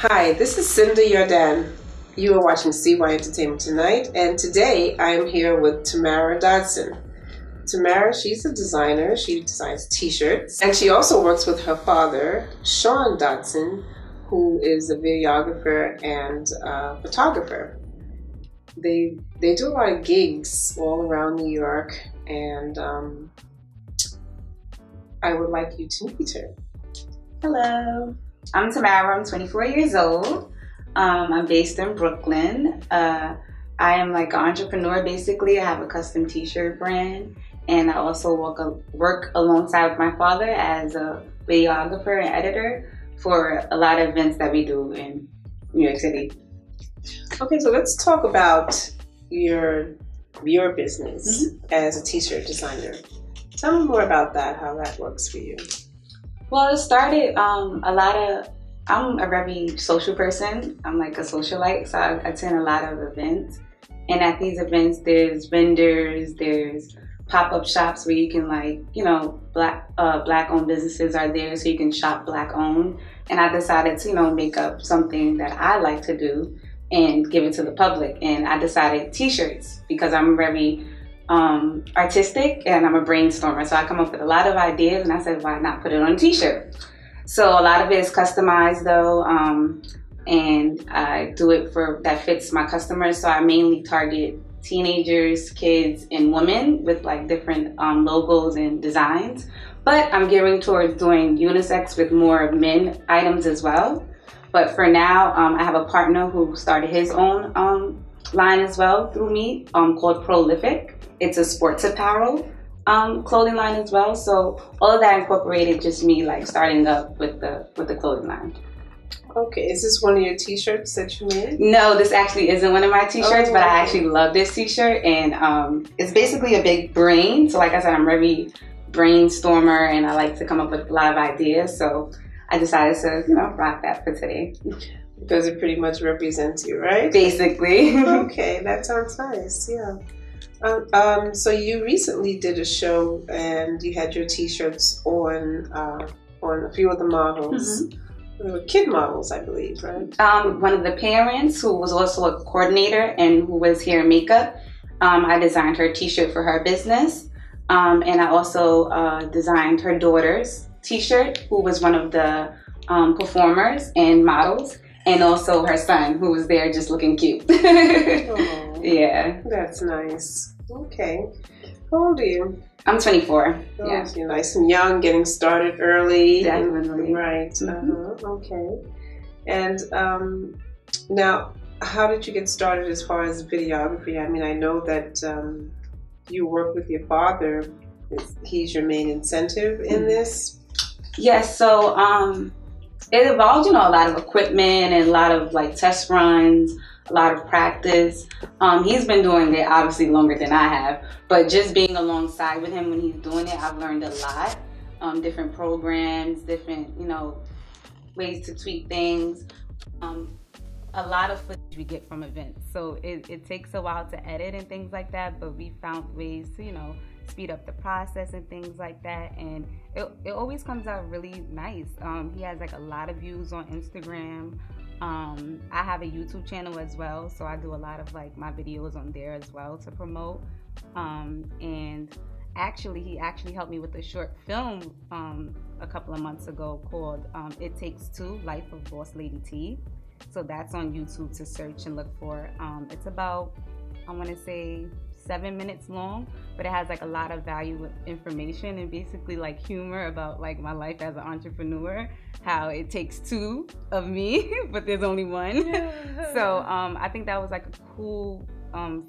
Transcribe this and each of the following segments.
Hi, this is Cinda Yardan. You are watching CY Entertainment Tonight, and today I am here with Tamara Dodson. Tamara, she's a designer. She designs t-shirts, and she also works with her father, Sean Dodson, who is a videographer and photographer. They do a lot of gigs all around New York, and I would like you to meet her. Hello, I'm Tamara. I'm 24 years old. I'm based in Brooklyn. I am like an entrepreneur basically. I have a custom t-shirt brand, and I also work alongside my father as a videographer and editor for a lot of events that we do in New York City. Okay, so let's talk about your business as a t-shirt designer. Tell me more about that, how that works for you. Well, it started I'm a very social person. I'm like a socialite, so I attend a lot of events. And at these events, there's vendors, there's pop-up shops where you can black-owned businesses are there, so you can shop black-owned. And I decided to, make up something that I like to do and give it to the public. And I decided t-shirts because I'm very artistic and I'm a brainstormer. So I come up with a lot of ideas and I said, why not put it on a t-shirt? So a lot of it is customized though, and I do it that fits my customers. So I mainly target teenagers, kids, and women with like different logos and designs. But I'm gearing towards doing unisex with more men items as well. But for now, I have a partner who started his own line as well through me called Prolific. It's a sports apparel clothing line as well. So all of that incorporated just me like starting up with the clothing line. Okay, is this one of your t-shirts that you made? No, this actually isn't one of my t-shirts, but I actually love this t-shirt, and it's basically a big brain. So like I said, I'm very brainstormer and I like to come up with a lot of ideas. So I decided to, rock that for today. Because it pretty much represents you, right? Basically. Okay, that sounds nice, yeah. So you recently did a show and you had your t-shirts on a few of the models. They were kid models, I believe, right? One of the parents who was also a coordinator and who was hair and makeup, I designed her t-shirt for her business. And I also designed her daughter's t-shirt, who was one of the performers and models, and also her son, who was there just looking cute. Oh, yeah. That's nice. Okay. How old are you? I'm 24. Oh, yeah. So you're nice and young, getting started early. Definitely. Right. Okay. And now, how did you get started as far as videography? I mean, I know that you work with your father. He's your main incentive in this? Yes, so it involved, a lot of equipment and a lot of like test runs, a lot of practice. He's been doing it obviously longer than I have, but just being alongside with him when he's doing it, I've learned a lot. Different programs, different, ways to tweak things. A lot of footage we get from events, so it takes a while to edit and things like that, but we found ways to, speed up the process and things like that, and it always comes out really nice. He has like a lot of views on Instagram. I have a YouTube channel as well, so I do a lot of like my videos on there as well to promote. And he actually helped me with a short film a couple of months ago called It Takes Two, Life of Boss Lady T. So that's on YouTube to search and look for. It's about, I want to say, 7 minutes long, but it has like a lot of value information and basically like humor about like my life as an entrepreneur, how it takes two of me, but there's only one. Yeah. So I think that was like a cool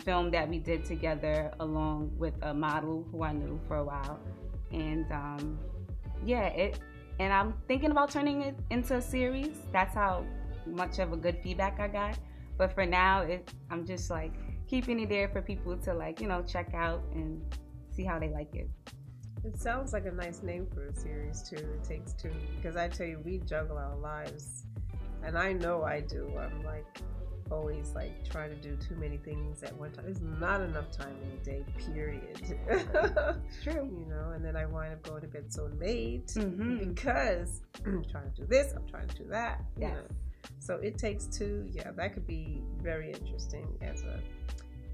film that we did together along with a model who I knew for a while. And and I'm thinking about turning it into a series. That's how much of a good feedback I got. But for now, I'm just like keeping it there for people to like, check out and see how they like it. It sounds like a nice name for a series too. It Takes Two, because I tell you, we juggle our lives, and I know I do. I'm like always like trying to do too many things at one time. There's not enough time in a day, period. It's true. And then I wind up going to bed so late because I'm trying to do this, I'm trying to do that. Yeah. So It Takes Two. Yeah, that could be very interesting as a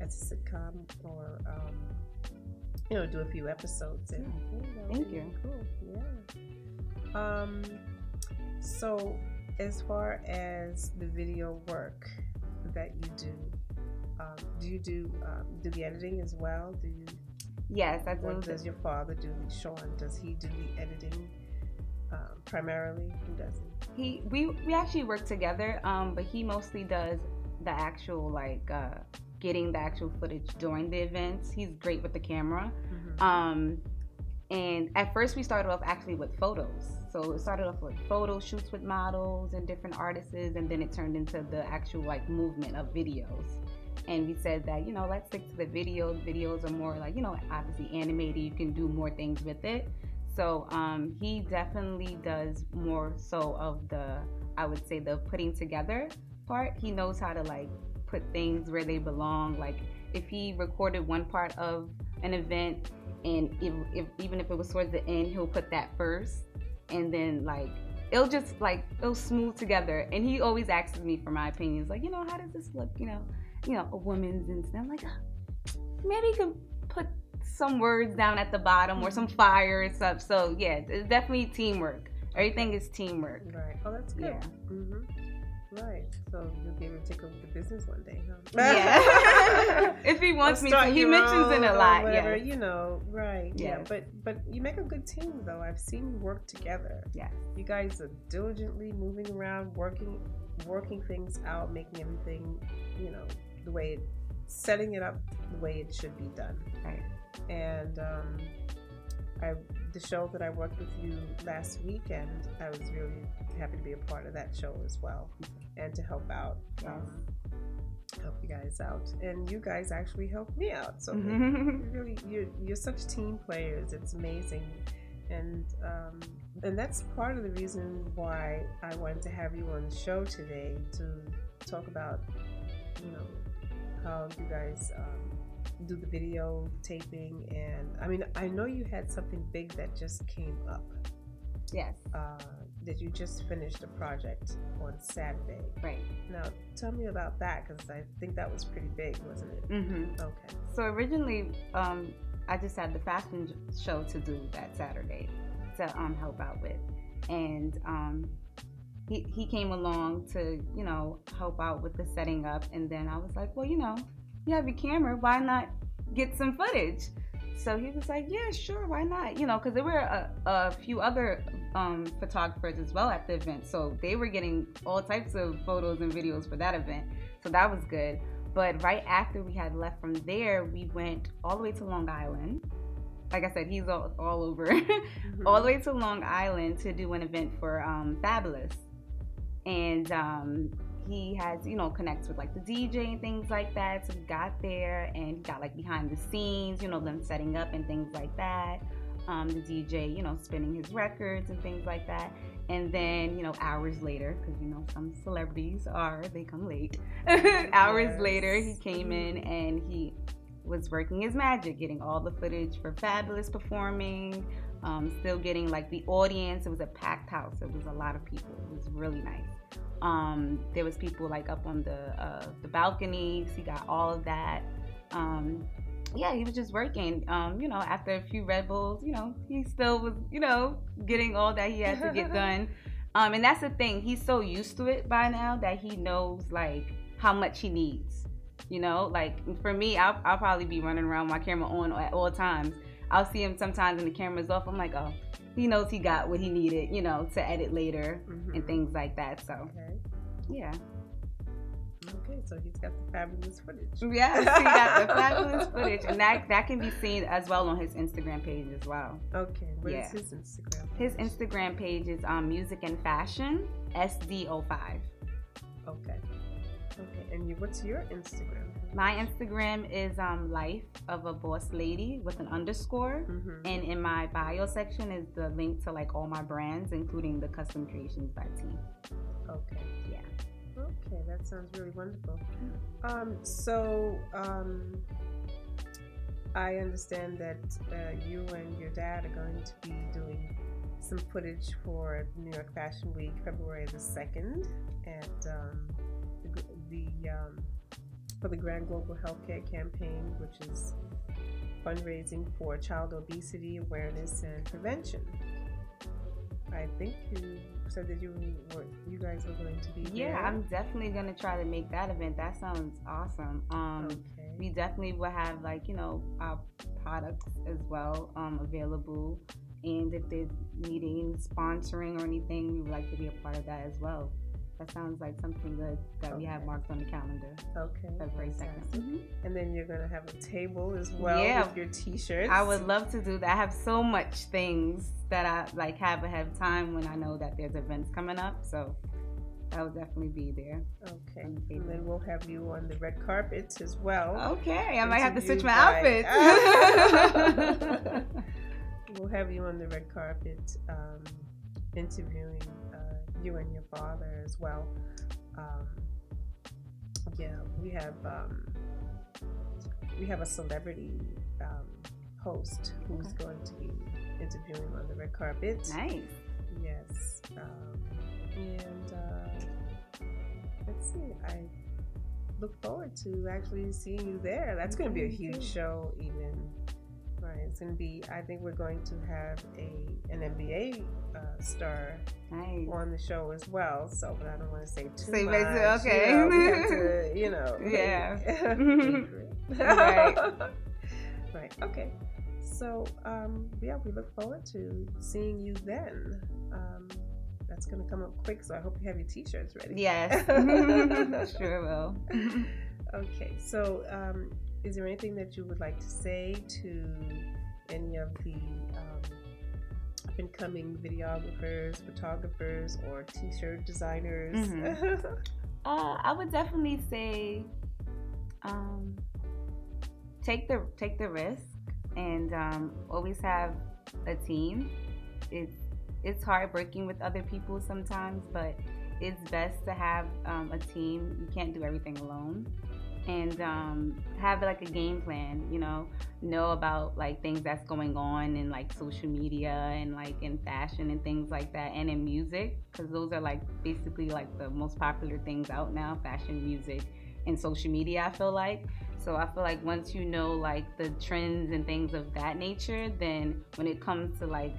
sitcom, or do a few episodes. And thank you. Cool. Yeah. So as far as the video work that you you do the editing as well? Do you? Yes, I do. Or does your father do? Sean, does he do the editing primarily? Who does it? We actually work together, but he mostly does the actual getting the actual footage during the events. He's great with the camera. And at first we started off actually with photos. So it started off with photo shoots with models and different artists, and then it turned into the actual movement of videos. And we said that, let's stick to the videos. Videos are more obviously animated. You can do more things with it. So he definitely does more so of I would say the putting together part. He knows how to put things where they belong. Like if he recorded one part of an event, and even if it was towards the end, he'll put that first, and then it'll just it'll smooth together. And he always asks me for my opinions, how does this look? A woman's, and I'm like, maybe you can put some words down at the bottom or some fire and stuff. So yeah, it's definitely teamwork. Everything is teamwork. Right. Oh, that's good. Yeah. Right. So you'll be able to take over the business one day, huh? Yeah. If he wants me to. He mentions it a lot. Whatever, yeah. Right. Yes. Yeah. But you make a good team, though. I've seen you work together. Yeah. You guys are diligently moving around, working things out, making everything, setting it up the way it should be done. Right. And the show that I worked with you last weekend, I was really happy to be a part of that show as well, and to help out, help you guys out, and you guys actually helped me out. So you're such team players. It's amazing, and that's part of the reason why I wanted to have you on the show today, to talk about how you guys do the video taping. And I know you had something big that just came up. Yes. That you just finished a project on Saturday. Right. Now, tell me about that, because I think that was pretty big, wasn't it? Okay. So originally, I just had the fashion show to do that Saturday to help out with, and he came along to help out with the setting up, and then I was like, well, you have your camera, why not get some footage? So he was like, yeah, sure, why not? Because there were a few other photographers as well at the event. So they were getting all types of photos and videos for that event. So that was good. But right after we had left from there, we went all the way to Long Island. Like I said, he's all over. All the way to Long Island to do an event for Fabulous. And he has, connects with the DJ and things like that. So we got there, and he got behind the scenes, them setting up and things like that. The DJ, spinning his records and things like that. And then, hours later, because some celebrities they come late. Hours later, he came in and he was working his magic, getting all the footage for Fabulous performing, still getting the audience. It was a packed house. It was a lot of people. It was really nice. There was people up on the balconies. He got all of that. He was just working. After a few Red Bulls, he still was, getting all that he had to get done. And that's the thing. He's so used to it by now that he knows how much he needs. For me, I'll probably be running around with my camera on at all times. I'll see him sometimes when the camera's off. I'm like, oh, he knows he got what he needed, to edit later and things like that. So, yeah. Okay, so he's got the fabulous footage. Yes, he got the fabulous footage. And that can be seen as well on his Instagram page as well. Okay, what is his Instagram page? His Instagram page is Music and Fashion, SDO5. Okay. Okay, and what's your Instagram? My Instagram is Life of a Boss Lady with an underscore. And in my bio section is the link to all my brands, including the Custom Creations by T. Okay. Yeah. Okay, that sounds really wonderful. I understand that you and your dad are going to be doing some footage for New York Fashion Week, February the 2nd, at for the Grand Global Healthcare Campaign, which is fundraising for child obesity awareness and prevention. I think you said that you guys were going to be there. Yeah, I'm definitely going to try to make that event. That sounds awesome. Okay. We definitely will have, like, our products as well available. And if they're needing sponsoring or anything, we would like to be a part of that as well. That sounds like something good that we have marked on the calendar. Okay. February 2nd. Mm-hmm. And then you're going to have a table as well with your t-shirts. I would love to do that. I have so much things that I have ahead of time when I know that there's events coming up. So I will definitely be there. Okay. And then we'll have you on the red carpet as well. Okay. I might have to switch my outfit. We'll have you on the red carpet interviewing you and your father as well. We have a celebrity host who's going to be interviewing on the red carpet. Nice. Yes. Let's see. I look forward to actually seeing you there. That's going to be a huge show, even. Right. It's going to be. I think we're going to have an NBA star on the show as well. So, but I don't want to say too much. Okay. We have to, Yeah. Right. Right. Okay. So, we look forward to seeing you then. That's going to come up quick, so I hope you have your t-shirts ready. Yes. Sure will. Okay. So, is there anything that you would like to say to any of the up-and-coming videographers, photographers, or t-shirt designers? Mm-hmm. I would definitely say take the risk and always have a team. It's hard working with other people sometimes, but it's best to have a team. You can't do everything alone. And have like a game plan, know about like things that's going on in like social media and like in fashion and things like that, and in music, because those are like basically like the most popular things out now: fashion, music, and social media. I feel like once you know like the trends and things of that nature, then when it comes to like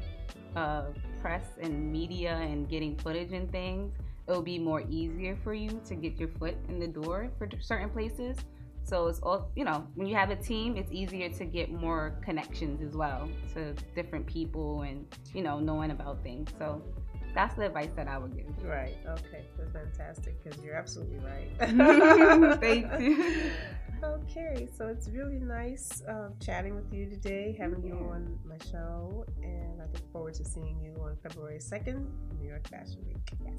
press and media and getting footage and things, it'll be more easier for you to get your foot in the door for certain places. So it's all, when you have a team, it's easier to get more connections as well to different people and, knowing about things. So that's the advice that I would give. Right. Okay. That's fantastic, because you're absolutely right. Thank you. Okay. So it's really nice chatting with you today, having you on my show. And I look forward to seeing you on February 2nd, New York Fashion Week. Yes.